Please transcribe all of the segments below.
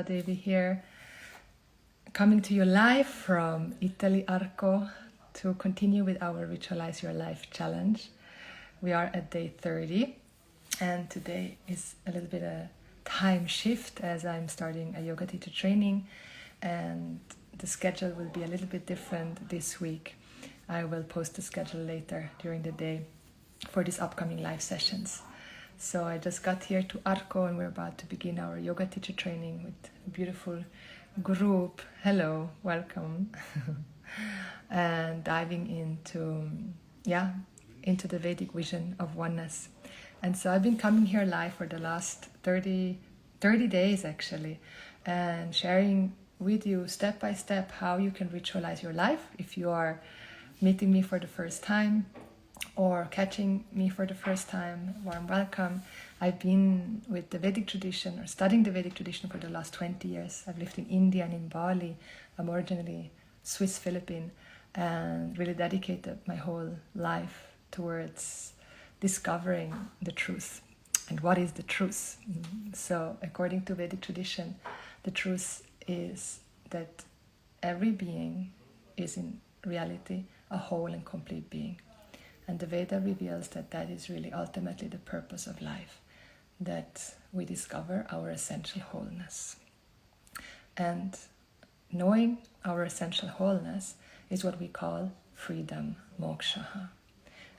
Devi here, coming to you live from Italy, Arco, to continue with our Ritualize Your Life challenge. We are at day 30, and today is a little bit a time shift as I'm starting a yoga teacher training, and the schedule will be a little bit different this week. I will post the schedule later during the day for these upcoming live sessions. So I just got here to Arco and we're about to begin our yoga teacher training with a beautiful group. Hello, welcome. And diving into the Vedic vision of oneness. And so I've been coming here live for the last 30 days actually, and sharing with you step by step how you can ritualize your life. If you are meeting me for the first time or catching me for the first time, warm welcome. I've been with the Vedic tradition or studying the Vedic tradition for the last 20 years. I've lived in India and in Bali. I'm originally Swiss Philippine and really dedicated my whole life towards discovering the truth. And what is the truth? So according to Vedic tradition, the truth is that every being is in reality a whole and complete being. And the Veda reveals that that is really ultimately the purpose of life, that we discover our essential wholeness. And knowing our essential wholeness is what we call freedom, moksha.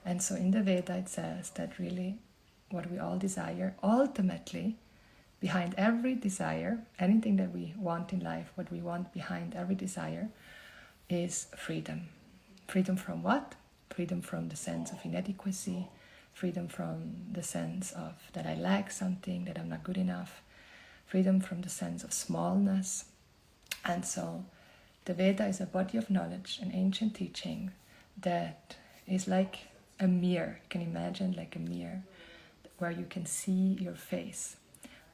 And so in the Veda it says that really what we all desire, ultimately, behind every desire, anything that we want in life, what we want behind every desire is freedom. Freedom from what? Freedom from the sense of inadequacy, freedom from the sense of that I lack something, that I'm not good enough, freedom from the sense of smallness. And so the Veda is a body of knowledge, an ancient teaching that is like a mirror. You can imagine like a mirror where you can see your face.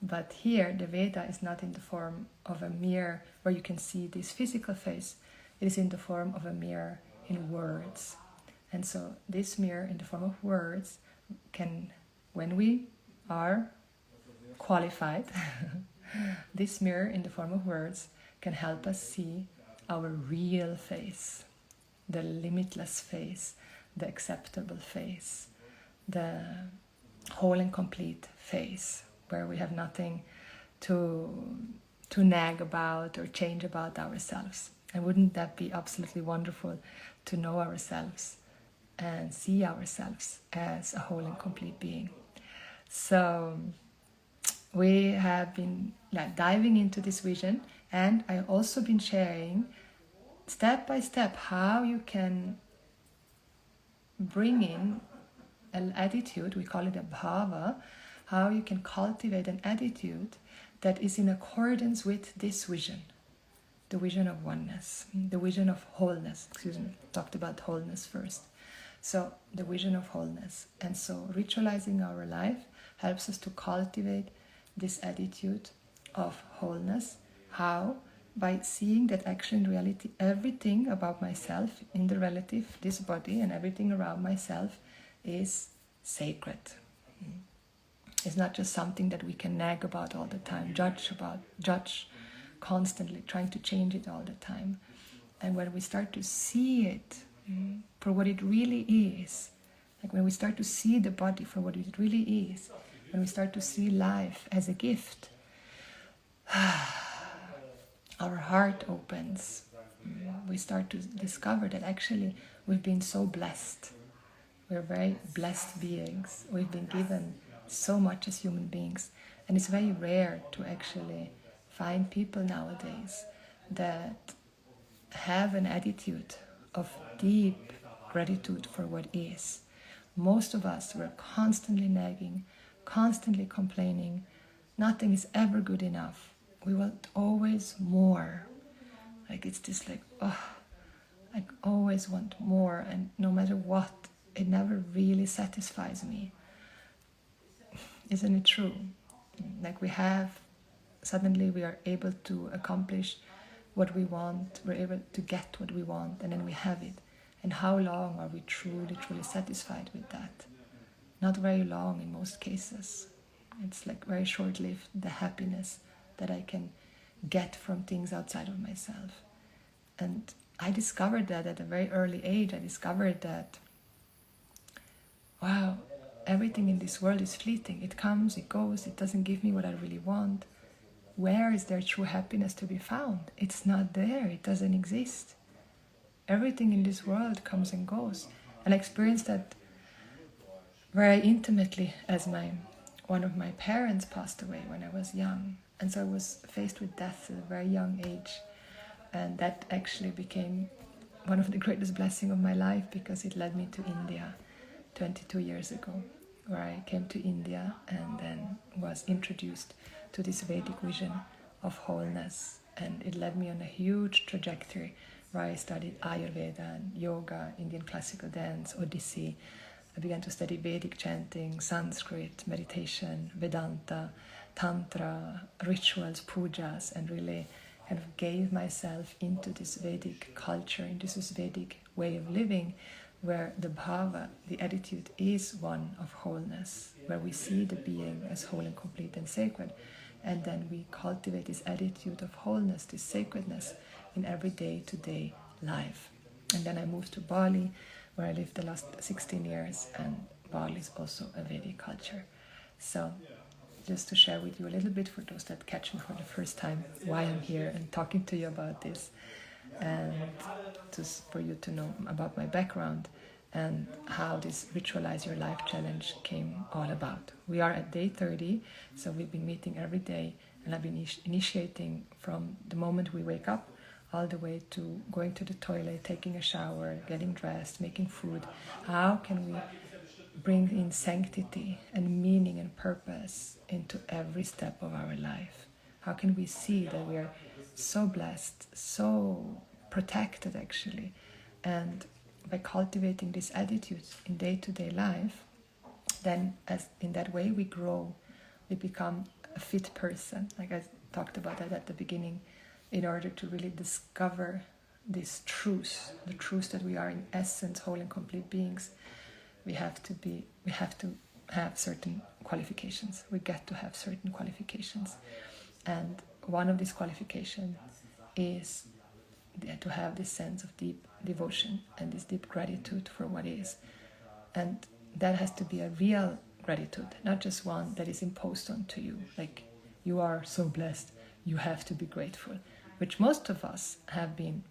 But here the Veda is not in the form of a mirror where you can see this physical face. It is in the form of a mirror in words. And so this mirror in the form of words can, when we are qualified, this mirror in the form of words can help us see our real face, the limitless face, the acceptable face, the whole and complete face, where we have nothing to nag about or change about ourselves. And wouldn't that be absolutely wonderful to know ourselves and see ourselves as a whole and complete being? So we have been diving into this vision, and I've also been sharing step by step how you can bring in an attitude, we call it a bhava, how you can cultivate an attitude that is in accordance with this vision, the vision of oneness, the vision of wholeness. Talked about wholeness first. So the vision of wholeness. And so ritualizing our life helps us to cultivate this attitude of wholeness. How? By seeing that actually in reality everything about myself in the relative, this body, and everything around myself is sacred. It's not just something that we can nag about all the time, judge constantly, trying to change it all the time. And when we start to see it for what it really is, like when we start to see the body for what it really is, when we start to see life as a gift, our heart opens. We start to discover that actually we've been so blessed. We're very blessed beings. We've been given so much as human beings. And it's very rare to actually find people nowadays that have an attitude of deep gratitude for what is. Most of us were constantly nagging, constantly complaining. Nothing is ever good enough. We want always more. Like it's just like, I always want more, and no matter what, it never really satisfies me. Isn't it true? Like suddenly we are able to accomplish what we want, we're able to get what we want, and then we have it. And how long are we truly satisfied with that? Not very long in most cases. It's like very short-lived, the happiness that I can get from things outside of myself. And I discovered that at a very early age. I discovered that, wow, everything in this world is fleeting. It comes, it goes, it doesn't give me what I really want. Where is there true happiness to be found? It's not there, it doesn't exist. Everything in this world comes and goes. And I experienced that very intimately as one of my parents passed away when I was young. And so I was faced with death at a very young age. And that actually became one of the greatest blessings of my life, because it led me to India 22 years ago, where I came to India and then was introduced to this Vedic vision of wholeness. And it led me on a huge trajectory where I studied Ayurveda and yoga, Indian classical dance, Odissi. I began to study Vedic chanting, Sanskrit, meditation, Vedanta, Tantra, rituals, pujas, and really kind of gave myself into this Vedic culture, into this Vedic way of living, where the bhava, the attitude, is one of wholeness, where we see the being as whole and complete and sacred, and then we cultivate this attitude of wholeness, this sacredness, in every day-to-day life. And then I moved to Bali, where I lived the last 16 years, and Bali is also a Vedic culture. So just to share with you a little bit, for those that catch me for the first time, why I'm here and talking to you about this, and just for you to know about my background and how this Ritualize Your Life challenge came all about. We are at day 30, so we've been meeting every day, and I've been initiating from the moment we wake up all the way to going to the toilet, taking a shower, getting dressed, making food. How can we bring in sanctity and meaning and purpose into every step of our life? How can we see that we are so blessed, so protected actually, and by cultivating this attitude in day-to-day life, then as in that way we grow, we become a fit person, like I talked about that at the beginning, in order to really discover this truth, the truth that we are in essence whole and complete beings. We have to have certain qualifications. We get to have certain qualifications. And one of these qualifications is to have this sense of deep devotion and this deep gratitude for what is. And that has to be a real gratitude, not just one that is imposed onto you. Like, you are so blessed, you have to be grateful, which most of us have been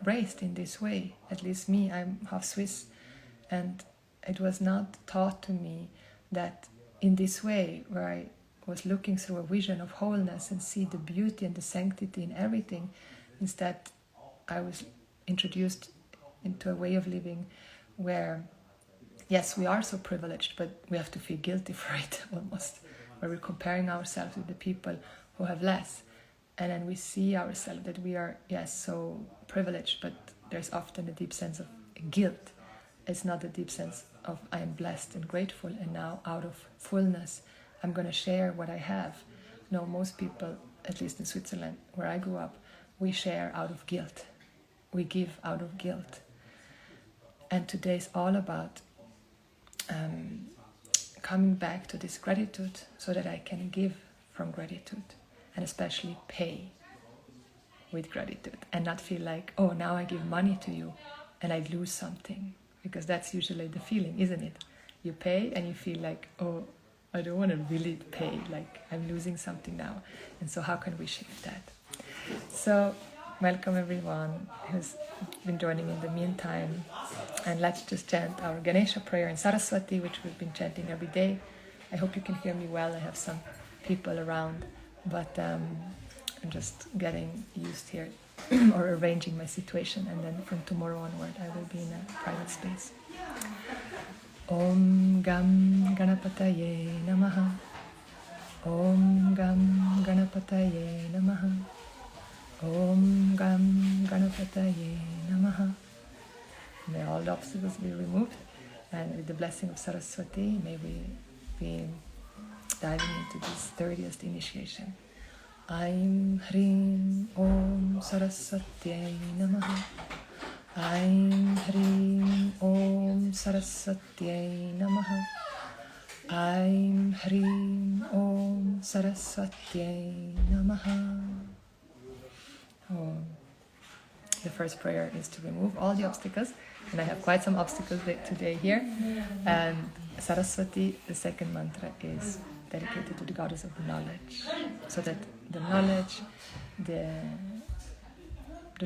raised in this way. At least me, I'm half Swiss, and it was not taught to me that in this way, where I was looking through a vision of wholeness and see the beauty and the sanctity in everything. Instead, I was introduced into a way of living where, yes, we are so privileged, but we have to feel guilty for it almost, where we're comparing ourselves with the people who have less. And then we see ourselves that we are, yes, so privileged, but there's often a deep sense of guilt. It's not a deep sense of I am blessed and grateful, and now out of fullness I'm going to share what I have. No, most people, at least in Switzerland, where I grew up, we share out of guilt. We give out of guilt. And today is all about coming back to this gratitude so that I can give from gratitude, and especially pay with gratitude, and not feel like, oh, now I give money to you and I lose something, because that's usually the feeling, isn't it? You pay and you feel like, oh, I don't want to really pay, like I'm losing something now. And so how can we shift that? So welcome everyone who's been joining in the meantime, and let's just chant our Ganesha prayer in Saraswati, which we've been chanting every day. I hope you can hear me well. I have some people around, but I'm just getting used here or arranging my situation, and then from tomorrow onward I will be in a private space. Om Gam Ganapataye Namaha. Om Gam Ganapataye Namaha. Om Gam Ganapataye Namaha. May all the obstacles be removed, and with the blessing of Saraswati, may we be diving into this 30th initiation. Aim Hrim Om Saraswatyai Namaha. Aim Hrim Om Saraswatyai Namaha. Aim Hrim Om Saraswatyai Namaha. Om. The first prayer is to remove all the obstacles, and I have quite some obstacles today here. And Saraswati, the second mantra, is dedicated to the goddess of knowledge, so that the knowledge, the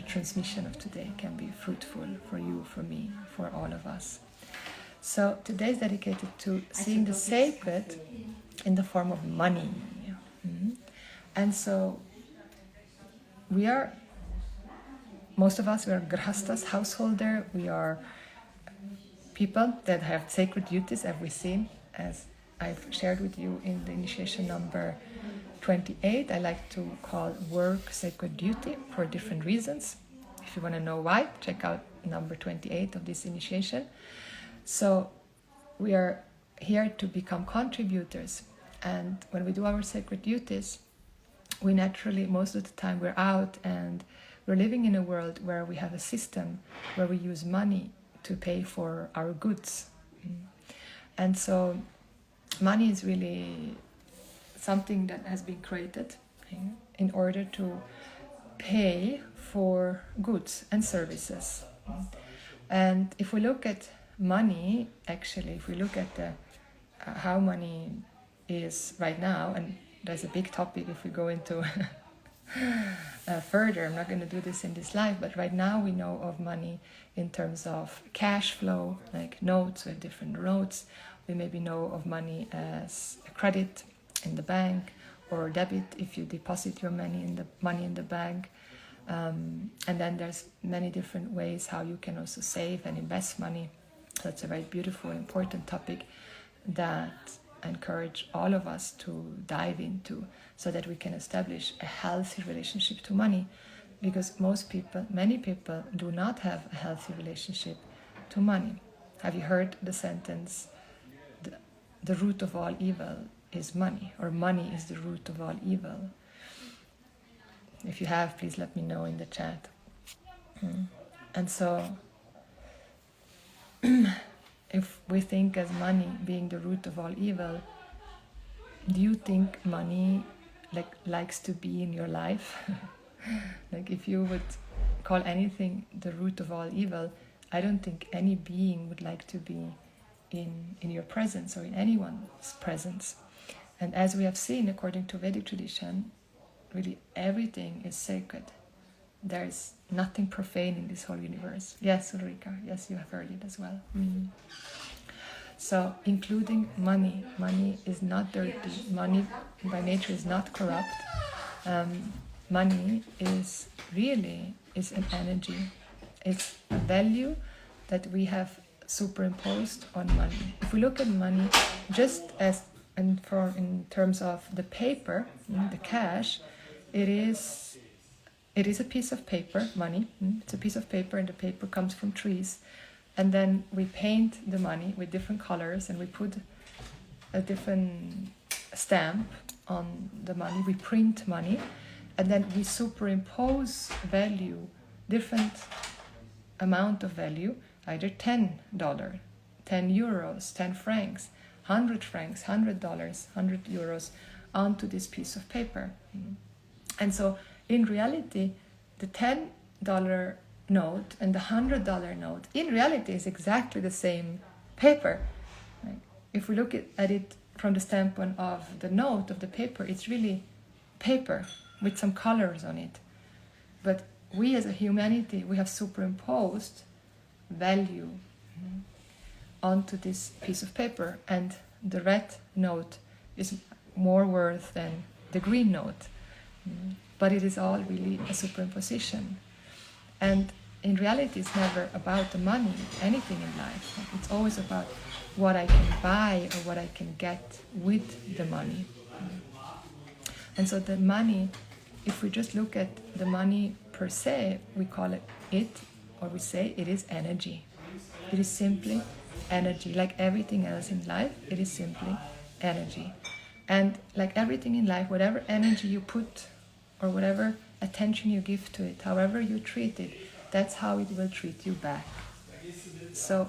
transmission of today can be fruitful for you, for me, for all of us. So today is dedicated to seeing the sacred in the form of money. And so most of us, we are grahastas, householder. We are people that have sacred duties, as we've seen, as I've shared with you in the initiation number 28. I like to call work sacred duty for different reasons. If you want to know why, check out number 28 of this initiation. So we are here to become contributors, and when we do our sacred duties, we naturally, most of the time, we're out and we're living in a world where we have a system where we use money to pay for our goods. And so money is really something that has been created in order to pay for goods and services. And if we look at money, actually, if we look at how money is right now, and there's a big topic if we go into further, I'm not going to do this in this live, but right now we know of money in terms of cash flow, like notes, we have different notes. We maybe know of money as a credit in the bank, or debit if you deposit your money in the bank. And then there's many different ways how you can also save and invest money. That's a very beautiful, important topic that I encourage all of us to dive into, so that we can establish a healthy relationship to money. Because many people do not have a healthy relationship to money. Have you heard the sentence, the root of all evil is money, or money is the root of all evil? If you have, please let me know in the chat. And so, if we think as money being the root of all evil, do you think money likes to be in your life? Like, if you would call anything the root of all evil, I don't think any being would like to be in your presence or in anyone's presence. And as we have seen, according to Vedic tradition, really everything is sacred. There is nothing profane in this whole universe. Yes, Ulrika, yes, you have heard it as well. So, including money. Money is not dirty. Money by nature is not corrupt. Money is an energy. It's a value that we have superimposed on money. If we look at money just as in terms of the paper, the cash, it is a piece of paper, money. It's a piece of paper, and the paper comes from trees. And then we paint the money with different colors, and we put a different stamp on the money. We print money, and then we superimpose value, different amount of value, either $10, 10 euros, 10 francs, 100 francs, $100, 100 euros onto this piece of paper. And so, in reality, the $10 note and the $100 note, in reality, is exactly the same paper. Right? If we look at it from the standpoint of the note of the paper, it's really paper with some colors on it. But we as a humanity, we have superimposed value onto this piece of paper, and the red note is more worth than the green note. But it is all really a superimposition. And in reality, it's never about the money, anything in life. It's always about what I can buy or what I can get with the money. And so the money, if we just look at the money per se, we call it, or we say it is energy. It is simply energy. Like everything else in life, it is simply energy. And like everything in life, whatever energy you put or whatever attention you give to it, however you treat it, that's how it will treat you back. So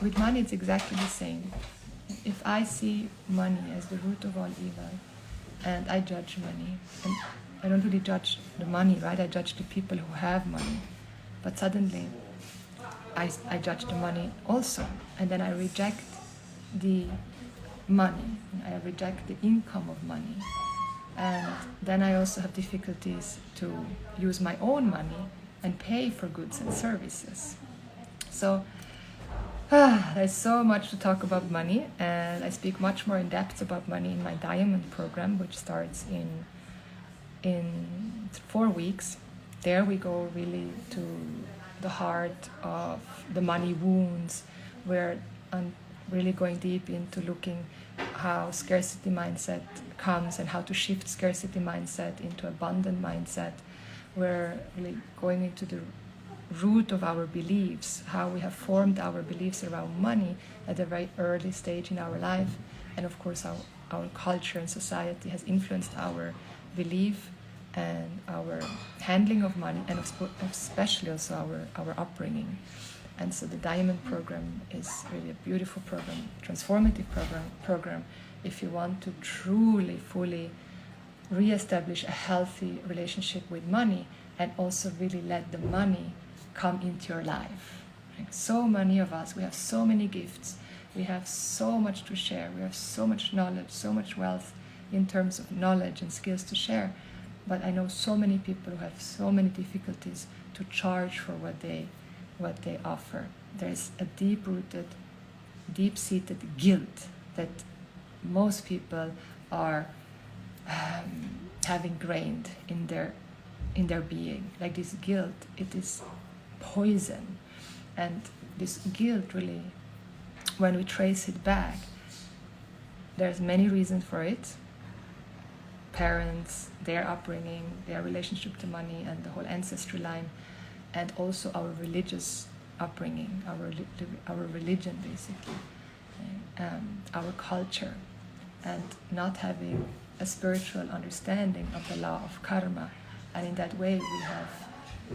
with money, it's exactly the same. if I see money as the root of all evil, and I judge money, and I don't really judge the money, right? I judge the people who have money, but suddenly I judge the money also, and then I reject the money, I reject the income of money, and then I also have difficulties to use my own money and pay for goods and services. So there's so much to talk about money, and I speak much more in depth about money in my Diamond program, which starts in 4 weeks. There we go really to the heart of the money wounds, where I'm really going deep into looking how scarcity mindset comes and how to shift scarcity mindset into abundant mindset. We're really going into the root of our beliefs, how we have formed our beliefs around money at a very early stage in our life, and of course our culture and society has influenced our belief and our handling of money, and especially also our upbringing. And so the Diamond program is really a beautiful program, transformative program if you want to truly, fully re-establish a healthy relationship with money, and also really let the money come into your life. Like so many of us, we have so many gifts, we have so much to share, we have so much knowledge, so much wealth in terms of knowledge and skills to share, but I know so many people who have so many difficulties to charge for what they offer. There's a deep-rooted, deep-seated guilt that most people are have ingrained in their being. Like this guilt, it is poison, and this guilt really, when we trace it back, there's many reasons for it. Parents, their upbringing, their relationship to money, and the whole ancestry line, and also our religious upbringing, our religion basically, our culture, and not having a spiritual understanding of the law of karma. And in that way we have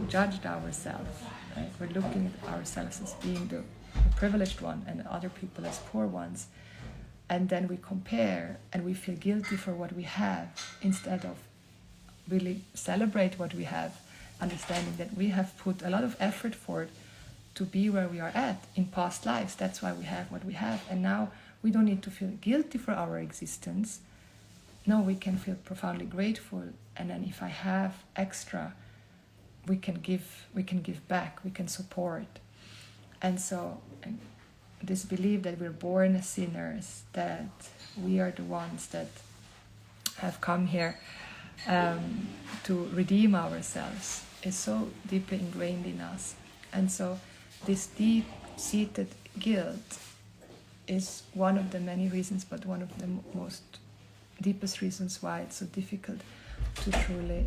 judged ourselves, right? We're looking at ourselves as being the privileged one and other people as poor ones, and then we compare and we feel guilty for what we have instead of really celebrate what we have, understanding that we have put a lot of effort for it to be where we are at in past lives. That's why we have what we have, and now we don't need to feel guilty for our existence. No, we can feel profoundly grateful, and then if I have extra, we can give back, we can support. And so this belief that we're born as sinners, that we are the ones that have come here to redeem ourselves, is so deeply ingrained in us. And so this deep-seated guilt is one of the many reasons, but one of the most deepest reasons why it's so difficult to truly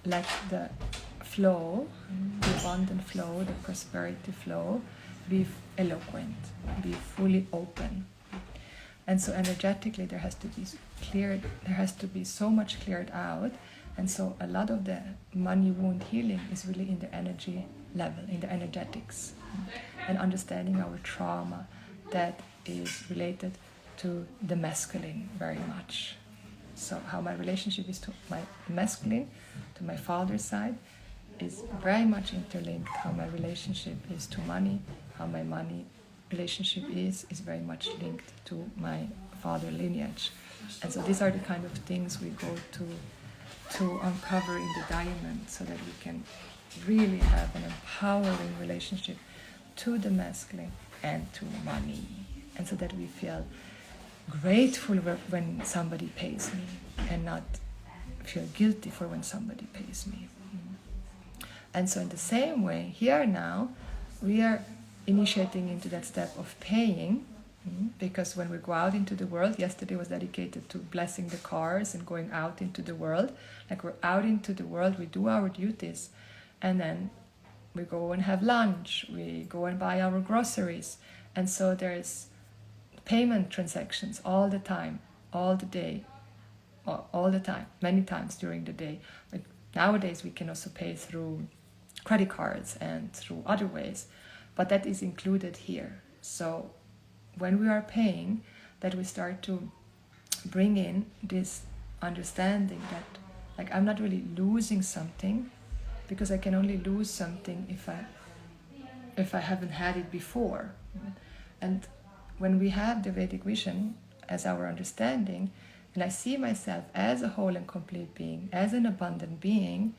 let the flow, the abundant flow, the prosperity flow, be eloquent, be fully open. And so energetically there has to be so much cleared out. And so a lot of the money wound healing is really in the energy level, in the energetics, and understanding our trauma that is related to the masculine very much. So how my relationship is to my masculine, to my father's side, is very much interlinked. How my relationship is to money, how my money relationship is very much linked to my father lineage. And so these are the kind of things we go to uncover in the Diamond, so that we can really have an empowering relationship to the masculine and to money, and so that we feel grateful when somebody pays me, and not feel guilty for when somebody pays me. And so in the same way, here now, we are initiating into that step of paying, because when we go out into the world, yesterday was dedicated to blessing the cars and going out into the world. Like we're out into the world, we do our duties, and then we go and have lunch, we go and buy our groceries. And so there's payment transactions all the time, all the day, all the time, many times during the day. Like nowadays we can also pay through credit cards and through other ways, but that is included here. So when we are paying, that we start to bring in this understanding that, like, I'm not really losing something, because I can only lose something if I haven't had it before. And when we have the Vedic vision as our understanding, and I see myself as a whole and complete being, as an abundant being,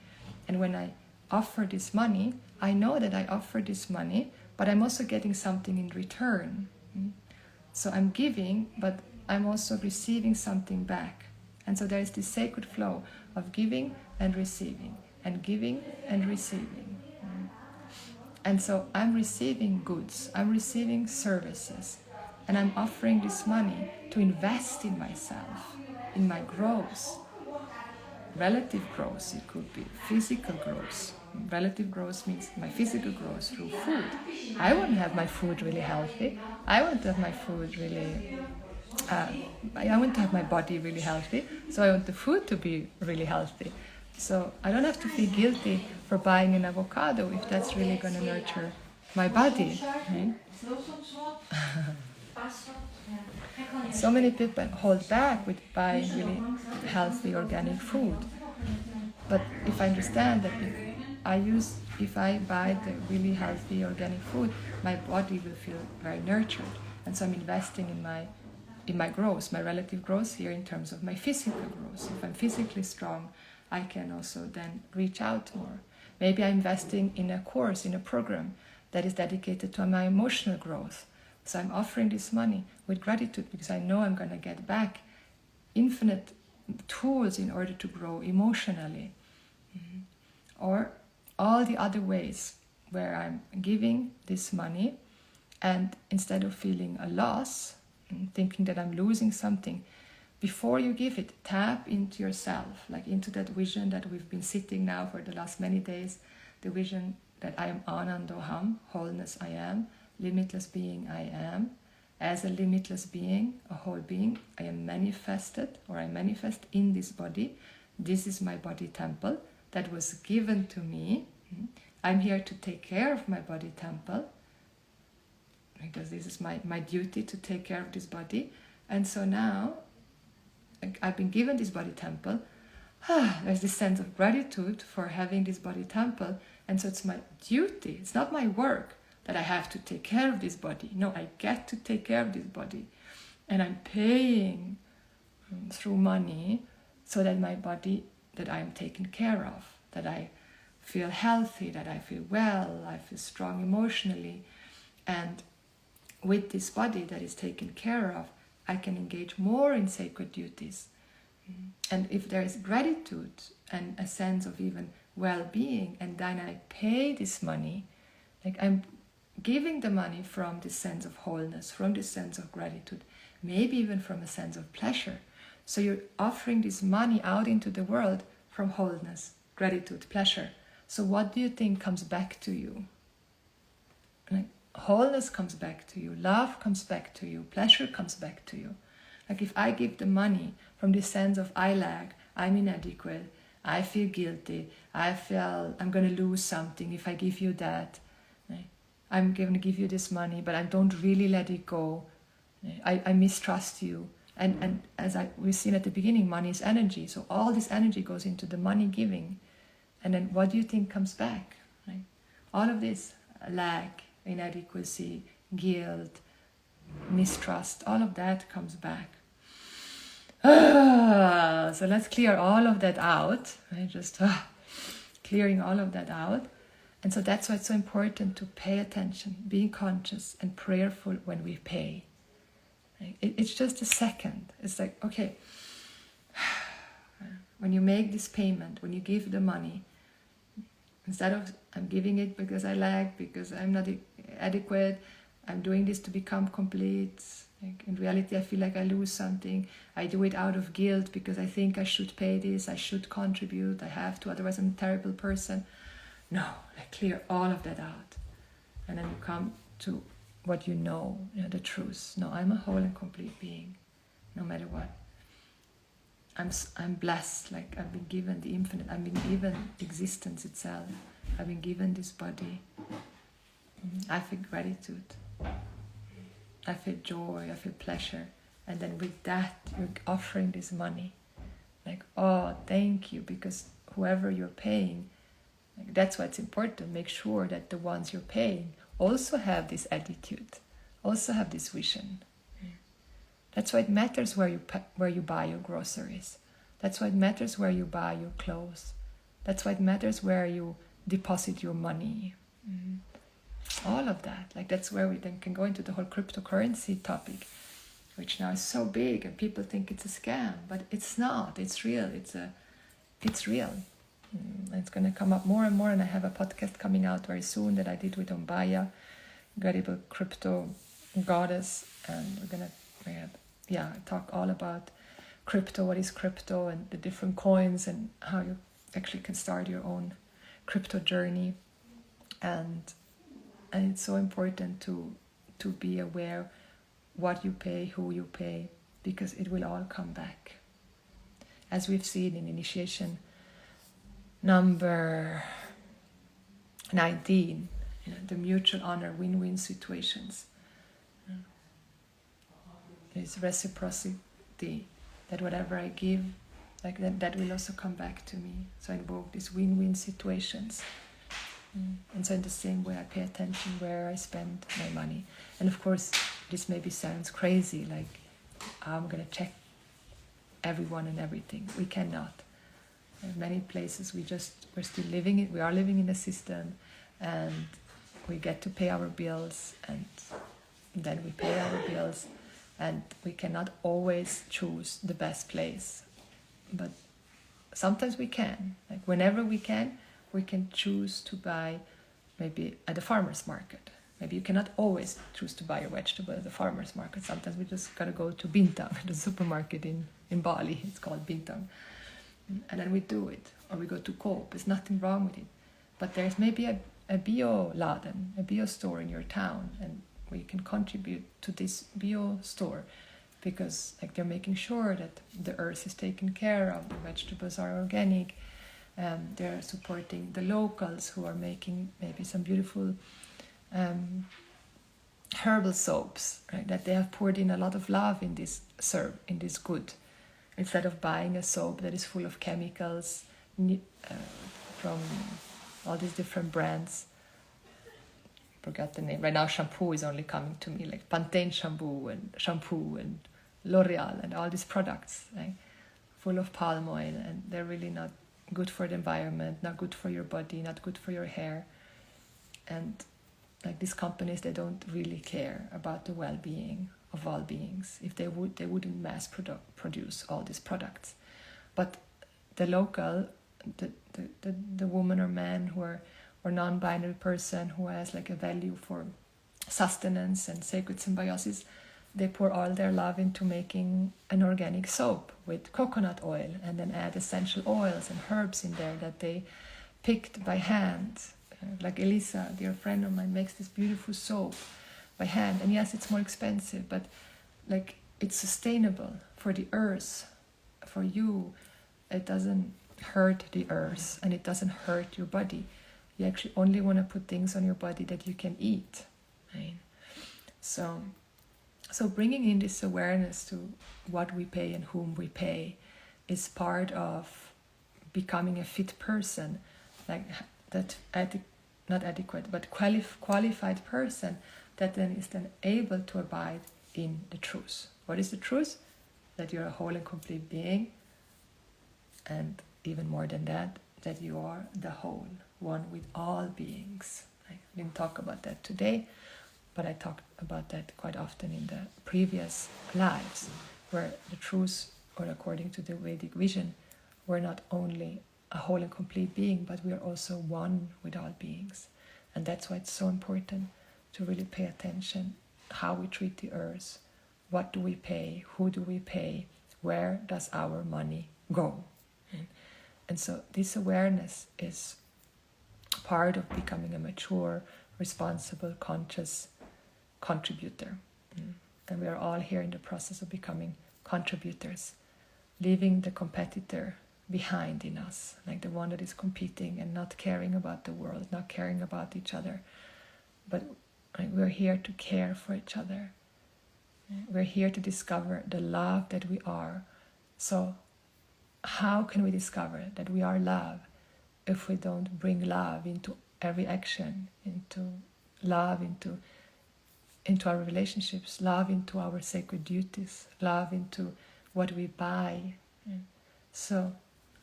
and when I offer this money, I know that I offer this money, but I'm also getting something in return. So I'm giving, but I'm also receiving something back. And so there is this sacred flow of giving and receiving, and giving and receiving. And so I'm receiving goods, I'm receiving services, and I'm offering this money to invest in myself, in my growth. Relative growth, it could be physical growth. Relative growth means my physical growth through food. I want to have my food really healthy. I want to have my food really, I want to have my body really healthy. So I want the food to be really healthy. So I don't have to feel guilty for buying an avocado if that's really going to nurture my body. Right? So many people hold back with buying really healthy organic food. But if I understand that if I buy the really healthy organic food, my body will feel very nurtured. And so I'm investing in my growth, my relative growth here in terms of my physical growth. If I'm physically strong, I can also then reach out more. Maybe I'm investing in a course, in a program that is dedicated to my emotional growth. So I'm offering this money with gratitude because I know I'm going to get back infinite tools in order to grow emotionally. Or all the other ways where I'm giving this money, and instead of feeling a loss, thinking that I'm losing something, before you give it, tap into yourself, like into that vision that we've been sitting now for the last many days, the vision that I am Anandoham, wholeness I am, limitless being I am. As a limitless being, a whole being, I am manifested, or I manifest in this body. This is my body temple that was given to me. I'm here to take care of my body temple, because this is my duty to take care of this body. And so now, I've been given this body temple. There's this sense of gratitude for having this body temple. And so it's my duty, it's not my work that I have to take care of this body. No, I get to take care of this body. And I'm paying through money so that my body, that I am taken care of, that I feel healthy, that I feel well, I feel strong emotionally. And with this body that is taken care of, I can engage more in sacred duties. And if there is gratitude and a sense of even well-being, and then I pay this money, like I'm giving the money from this sense of wholeness, from this sense of gratitude, maybe even from a sense of pleasure. So you're offering this money out into the world from wholeness, gratitude, pleasure. So what do you think comes back to you? Like, wholeness comes back to you, love comes back to you, pleasure comes back to you. Like if I give the money from this sense of I lack, I'm inadequate, I feel guilty, I feel I'm going to lose something if I give you that. I'm going to give you this money, but I don't really let it go. I mistrust you. And as we've seen at the beginning, money is energy. So all this energy goes into the money giving. And then what do you think comes back? Right? All of this, lack, inadequacy, guilt, mistrust, all of that comes back. So let's clear all of that out. Right? Just clearing all of that out. And so that's why it's so important to pay attention, being conscious and prayerful when we pay. It's just a second. It's like, okay, when you make this payment, when you give the money, instead of I'm giving it because I lack, because I'm not adequate, I'm doing this to become complete. Like in reality, I feel like I lose something. I do it out of guilt because I think I should pay this, I should contribute, I have to, otherwise I'm a terrible person. No, like clear all of that out. And then you come to what you know, the truth. No, I'm a whole and complete being, no matter what. I'm blessed, like I've been given the infinite, I've been given existence itself. I've been given this body. I feel gratitude. I feel joy, I feel pleasure. And then with that, you're offering this money. Like, oh, thank you, because whoever you're paying, like, that's why it's important to make sure that the ones you're paying also have this attitude, also have this vision. That's why it matters where you buy your groceries. That's why it matters where you buy your clothes. That's why it matters where you deposit your money. All of that. Like, that's where we then can go into the whole cryptocurrency topic, which now is so big and people think it's a scam, but it's not. It's real. It's real. It's going to come up more and more, and I have a podcast coming out very soon that I did with Umbaya, incredible crypto goddess, and we're going to talk all about crypto, what is crypto, and the different coins, and how you actually can start your own crypto journey. And it's so important to be aware what you pay, who you pay, because it will all come back. As we've seen in initiation number 19, the mutual honor win-win situations. There's reciprocity, that whatever I give, like that will also come back to me. So I invoke these win-win situations. And so in the same way, I pay attention where I spend my money. And of course, this maybe sounds crazy, like I'm going to check everyone and everything. We cannot. In many places, we're still living it. We are living in a system, and we get to pay our bills, and then we pay our bills, and we cannot always choose the best place. But sometimes we can. Like whenever we can choose to buy maybe at the farmer's market. Maybe you cannot always choose to buy your vegetable at the farmer's market. Sometimes we just gotta go to Bintang, the supermarket in Bali. It's called Bintang. And then we do it. Or we go to Coop. There's nothing wrong with it. But there's maybe a bio laden, a bio store in your town, and we can contribute to this bio store, because like they're making sure that the earth is taken care of, the vegetables are organic, they're supporting the locals who are making maybe some beautiful herbal soaps, right? That they have poured in a lot of love in this good, instead of buying a soap that is full of chemicals from all these different brands. Forgot the name right now. Shampoo is only coming to me, like Pantene shampoo and L'Oreal and all these products, right? Full of palm oil, and they're really not good for the environment, not good for your body, not good for your hair. And like these companies, they don't really care about the well-being of all beings. If they would, they wouldn't mass produce all these products. But the local, the woman or man or non-binary person who has like a value for sustenance and sacred symbiosis, they pour all their love into making an organic soap with coconut oil, and then add essential oils and herbs in there that they picked by hand. Like Elisa, dear friend of mine, makes this beautiful soap by hand. And yes, it's more expensive, but like it's sustainable for the earth, for you. It doesn't hurt the earth, and it doesn't hurt your body. You actually only want to put things on your body that you can eat, right? So bringing in this awareness to what we pay and whom we pay is part of becoming a fit person, like that not adequate, but qualified person that then is then able to abide in the truth. What is the truth? That you're a whole and complete being, and even more than that, that you are the whole, one with all beings. I didn't talk about that today, but I talked about that quite often in the previous lives, where the truth, or according to the Vedic vision, we're not only a whole and complete being, but we are also one with all beings. And that's why it's so important to really pay attention how we treat the earth, what do we pay, who do we pay, where does our money go. And so this awareness is part of becoming a mature, responsible, conscious contributor. And we are all here in the process of becoming contributors, leaving the competitor behind in us, like the one that is competing and not caring about the world, not caring about each other. But we're here to care for each other. We're here to discover the love that we are. So how can we discover that we are love if we don't bring love into every action, into love into our relationships, love into our sacred duties, love into what we buy? So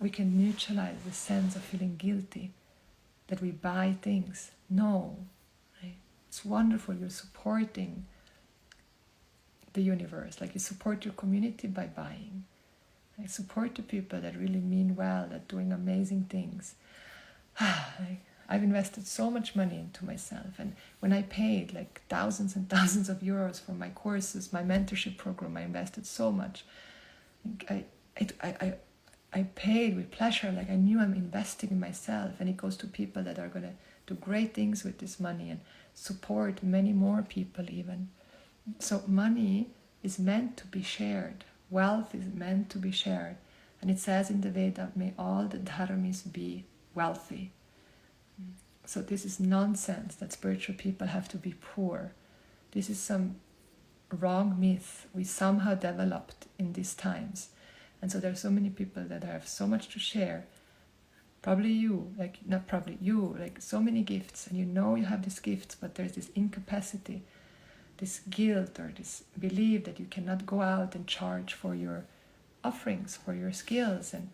we can neutralize the sense of feeling guilty that we buy things. No, right? It's wonderful. You're supporting the universe, like you support your community by buying. I support the people that really mean well, that doing amazing things. I've invested so much money into myself, and when I paid like thousands and thousands of euros for my courses, my mentorship program, I invested so much. I paid with pleasure, like I knew I'm investing in myself, and it goes to people that are going to do great things with this money and support many more people even. So money is meant to be shared. Wealth is meant to be shared. And it says in the Veda, may all the dharmis be wealthy. So this is nonsense that spiritual people have to be poor. This is some wrong myth we somehow developed in these times. And so there are so many people that have so much to share. Probably you, like not probably you, like so many gifts, and you know you have these gifts, but there's this incapacity, this guilt or this belief that you cannot go out and charge for your offerings, for your skills, and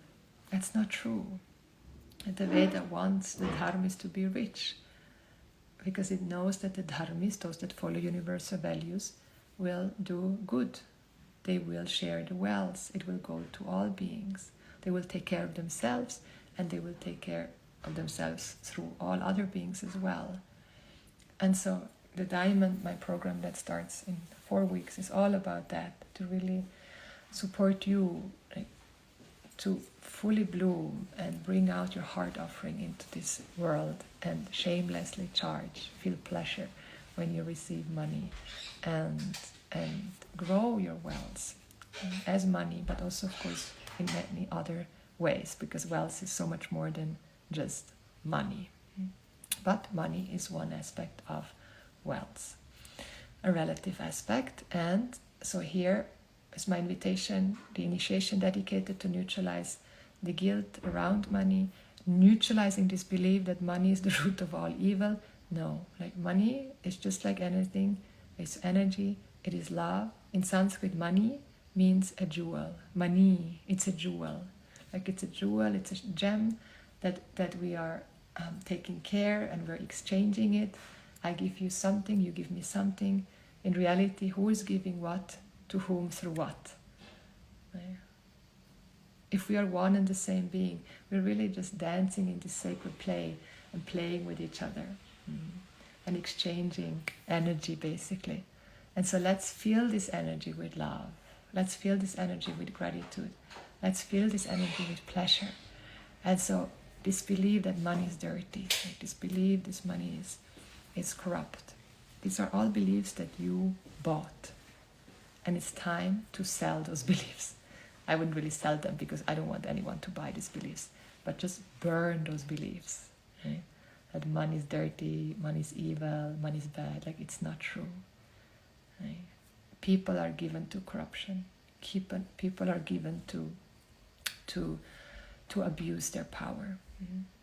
that's not true. And the Veda wants the dharmis to be rich because it knows that the dharmis, those that follow universal values, will do good. They will share the wealth. It will go to all beings. They will take care of themselves, and they will take care of themselves through all other beings as well. And so the Diamond, my program that starts in 4 weeks, is all about that, to really support you, like, to fully bloom and bring out your heart offering into this world and shamelessly charge, feel pleasure when you receive money, and grow your wealth as money, but also of course in many other ways, because wealth is so much more than just money. But money is one aspect of wealth, a relative aspect. And so here is my invitation, the initiation dedicated to neutralize the guilt around money, neutralizing this belief that money is the root of all evil. No, like money is just like anything. It's energy, it is love. In Sanskrit, money means a jewel. Mani, it's a jewel. Like it's a jewel, it's a gem that we are taking care, and we're exchanging it. I give you something, you give me something. In reality, who is giving what to whom through what? Right? If we are one and the same being, we're really just dancing in this sacred play and playing with each other and exchanging energy, basically. And so let's fill this energy with love. Let's fill this energy with gratitude. Let's fill this energy with pleasure. And so this belief that money is dirty, like this belief this money is corrupt, these are all beliefs that you bought. And it's time to sell those beliefs. I wouldn't really sell them because I don't want anyone to buy these beliefs, but just burn those beliefs. Right? That money is dirty, money is evil, money is bad. Like, it's not true. Right? People are given to corruption. People are given to abuse their power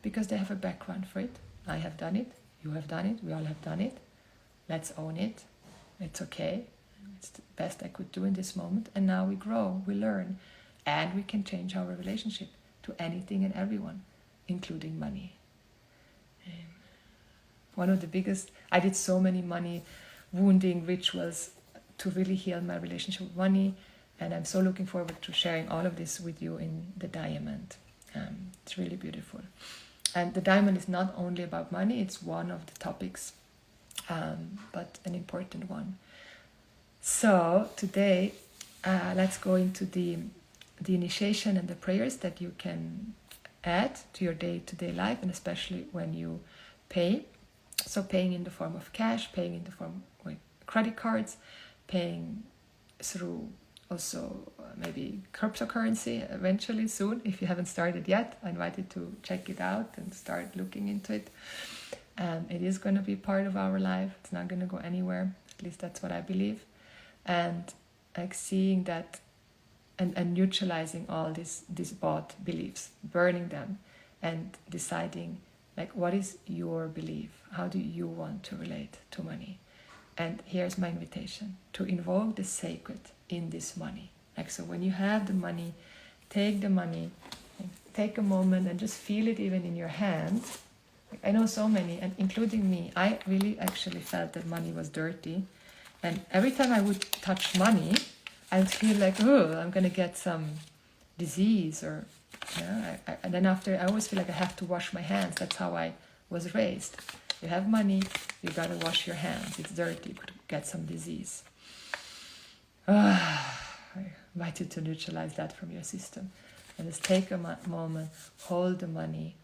because they have a background for it. I have done it. You have done it. We all have done it. Let's own it. It's okay. It's the best I could do in this moment. And now we grow, we learn, and we can change our relationship to anything and everyone, including money. One of the biggest, I did so many money wounding rituals to really heal my relationship with money, and I'm so looking forward to sharing all of this with you in the Diamond. It's really beautiful. And the Diamond is not only about money, it's one of the topics, but an important one. So today, let's go into the initiation and the prayers that you can add to your day-to-day life, and especially when you pay. So paying in the form of cash, paying in the form of credit cards, paying through also maybe cryptocurrency eventually soon. If you haven't started yet, I invite you to check it out and start looking into it. It is going to be part of our life. It's not going to go anywhere. At least that's what I believe. and like seeing that and neutralizing all these bought beliefs, burning them, and deciding like, what is your belief? How do you want to relate to money? And here's my invitation: to invoke the sacred in this money. Like, so when you have the money, take the money, take a moment and just feel it even in your hand. Like, I know so many, and including me, I really actually felt that money was dirty. And every time I would touch money, I would feel like, oh, I'm going to get some disease, or and then after, I always feel like I have to wash my hands. That's how I was raised. You have money, you got to wash your hands. It's dirty, you could get some disease. I invite you to neutralize that from your system. And just take a moment, hold the money,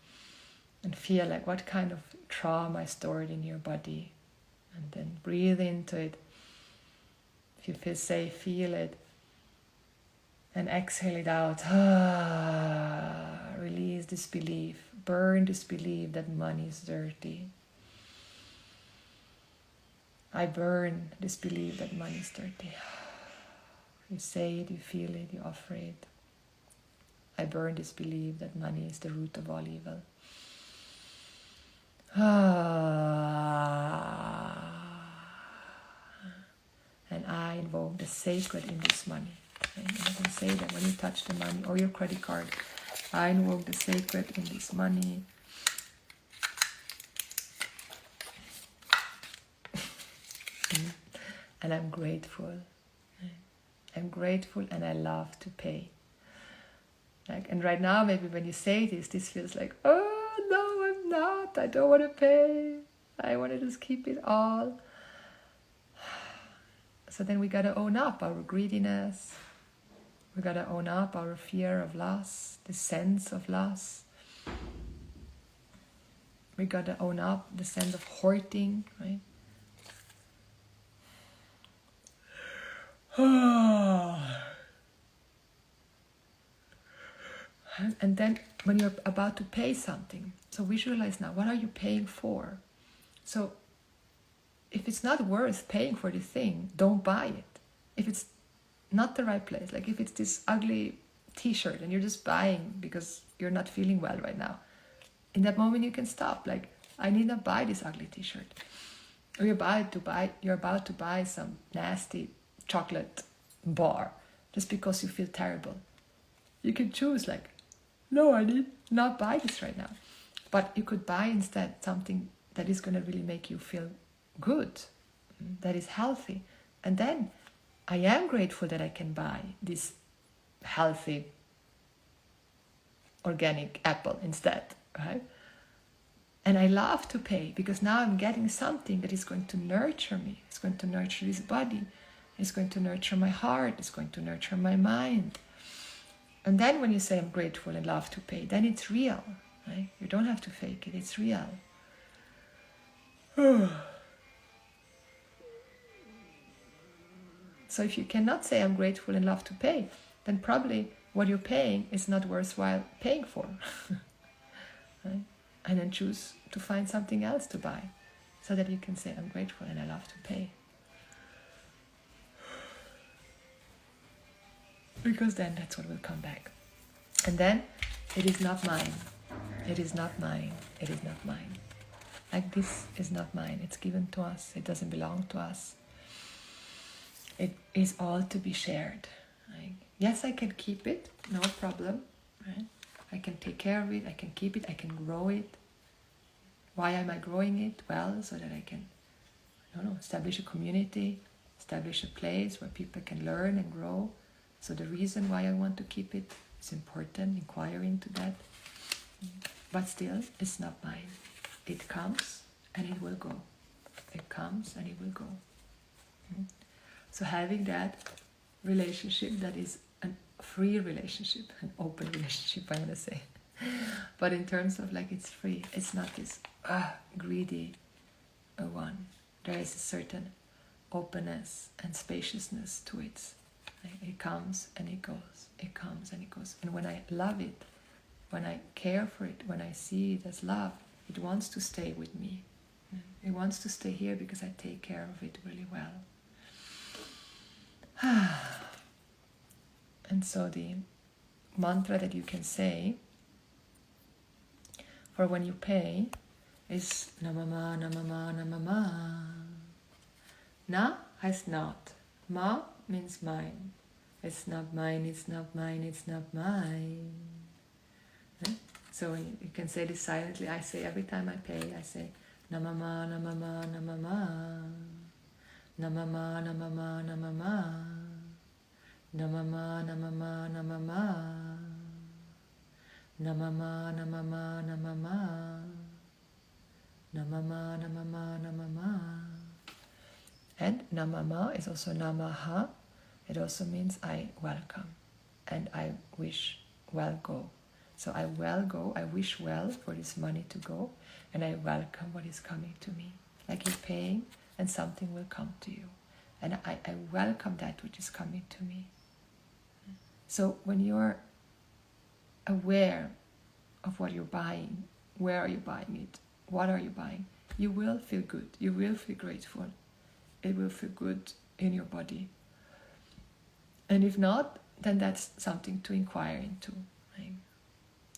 and feel like what kind of trauma is stored in your body. And then breathe into it. If you feel safe, feel it. And exhale it out. Release this belief. Burn this belief that money is dirty. I burn this belief that money is dirty. You say it, you feel it, you offer it. I burn this belief that money is the root of all evil. And I invoke the sacred in this money. And you can say that when you touch the money or your credit card, I invoke the sacred in this money. And I'm grateful. I'm grateful and I love to pay. Like, and right now, maybe when you say this feels like, oh no, I'm not. I don't want to pay. I want to just keep it all. So then we got to own up our greediness. We got to own up our fear of loss, the sense of loss. We got to own up the sense of hoarding, right? And then when you're about to pay something, so visualize now, what are you paying for? So if it's not worth paying for the thing, don't buy it. If it's not the right place, like if it's this ugly t-shirt and you're just buying because you're not feeling well right now, in that moment you can stop. Like, I need not buy this ugly t-shirt. Or you're about to buy some nasty chocolate bar just because you feel terrible. You can choose like, no, I need not buy this right now. But you could buy instead something that is going to really make you feel good, that is healthy. And then I am grateful that I can buy this healthy organic apple instead, right? And I love to pay because now I'm getting something that is going to nurture me. It's going to nurture this body. It's going to nurture my heart. It's going to nurture my mind. And then when you say I'm grateful and love to pay, then it's real, right? You don't have to fake it. It's real. So if you cannot say I'm grateful and love to pay, then probably what you're paying is not worthwhile paying for. Right? And then choose to find something else to buy so that you can say I'm grateful and I love to pay. Because then that's what will come back. And then it is not mine. It is not mine. It is not mine. Like, this is not mine. It's given to us. It doesn't belong to us. It is all to be shared. Like, yes, I can keep it. No problem. Right? I can take care of it. I can keep it. I can grow it. Why am I growing it? Well, so that I can, establish a community, establish a place where people can learn and grow. So the reason why I want to keep it is important, inquire into that. But still, it's not mine. It comes and it will go. It comes and it will go. So having that relationship that is a free relationship, an open relationship, I'm going to say. But in terms of like, it's free. It's not this greedy one. There is a certain openness and spaciousness to it. It comes and it goes. It comes and it goes. And when I love it, when I care for it, when I see it as love, it wants to stay with me. It wants to stay here because I take care of it really well. And so the mantra that you can say for when you pay is Namama, Namama, Namama. Na has not. Ma means mine. It's not mine, it's not mine, it's not mine. So you can say this silently. I say every time I pay, I say Namama, Namama, Namama. Namama, Namama, Namama. Namama, Namama, Namama. Namama, Namama, Namama. Namama, Namama, Namama. And Namama is also Namaha. It also means I welcome and I wish well go. So I well go, I wish well for this money to go, and I welcome what is coming to me. Like you're paying and something will come to you. And I welcome that which is coming to me. So when you're aware of what you're buying, where are you buying it, what are you buying, you will feel good, you will feel grateful. It will feel good in your body. And if not, then that's something to inquire into. Right?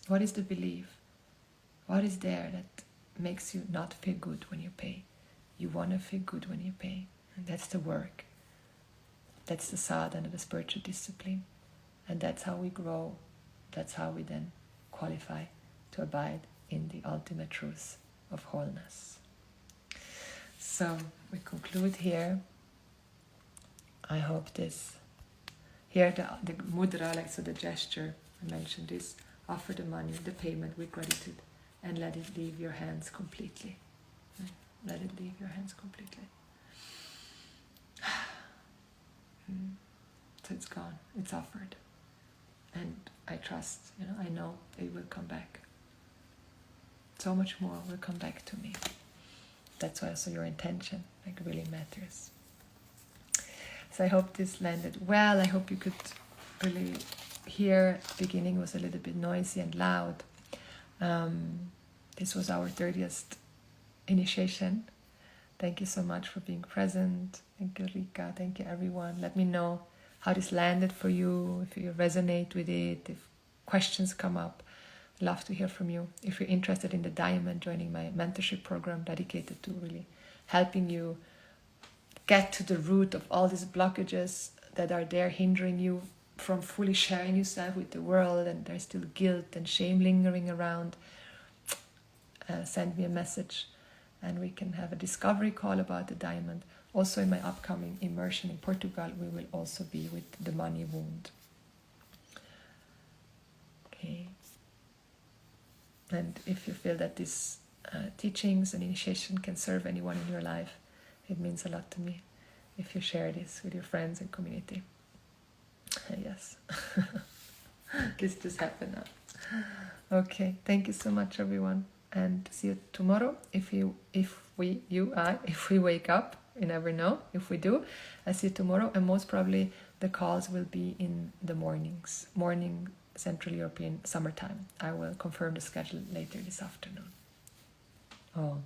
What is the belief? What is there that makes you not feel good when you pay? You want to feel good when you pay. And that's the work. That's the sadhana, the spiritual discipline. And that's how we grow. That's how we then qualify to abide in the ultimate truth of wholeness. So we conclude here. I hope this. Here the mudra, like so the gesture, I mentioned this, offer the money, the payment with gratitude, and let it leave your hands completely. Right? Let it leave your hands completely. So it's gone, it's offered. And I trust, I know it will come back. So much more will come back to me. That's why also your intention really matters. So I hope this landed well. I hope you could really hear. The beginning was a little bit noisy and loud. This was our 30th initiation. Thank you so much for being present. Thank you, Rika. Thank you, everyone. Let me know how this landed for you, if you resonate with it, if questions come up. I'd love to hear from you. If you're interested in the diamond, joining my mentorship program dedicated to really helping you get to the root of all these blockages that are there hindering you from fully sharing yourself with the world, and there's still guilt and shame lingering around, send me a message and we can have a discovery call about the diamond. Also in my upcoming immersion in Portugal, we will also be with the money wound. Okay. And if you feel that these teachings and initiation can serve anyone in your life, it means a lot to me if you share this with your friends and community. Yes. This just happened now. Okay, thank you so much, everyone, and see you tomorrow. If we wake up, you never know. If we do, I see you tomorrow, and most probably the calls will be in the morning Central European summertime. I will confirm the schedule later this afternoon. Oh.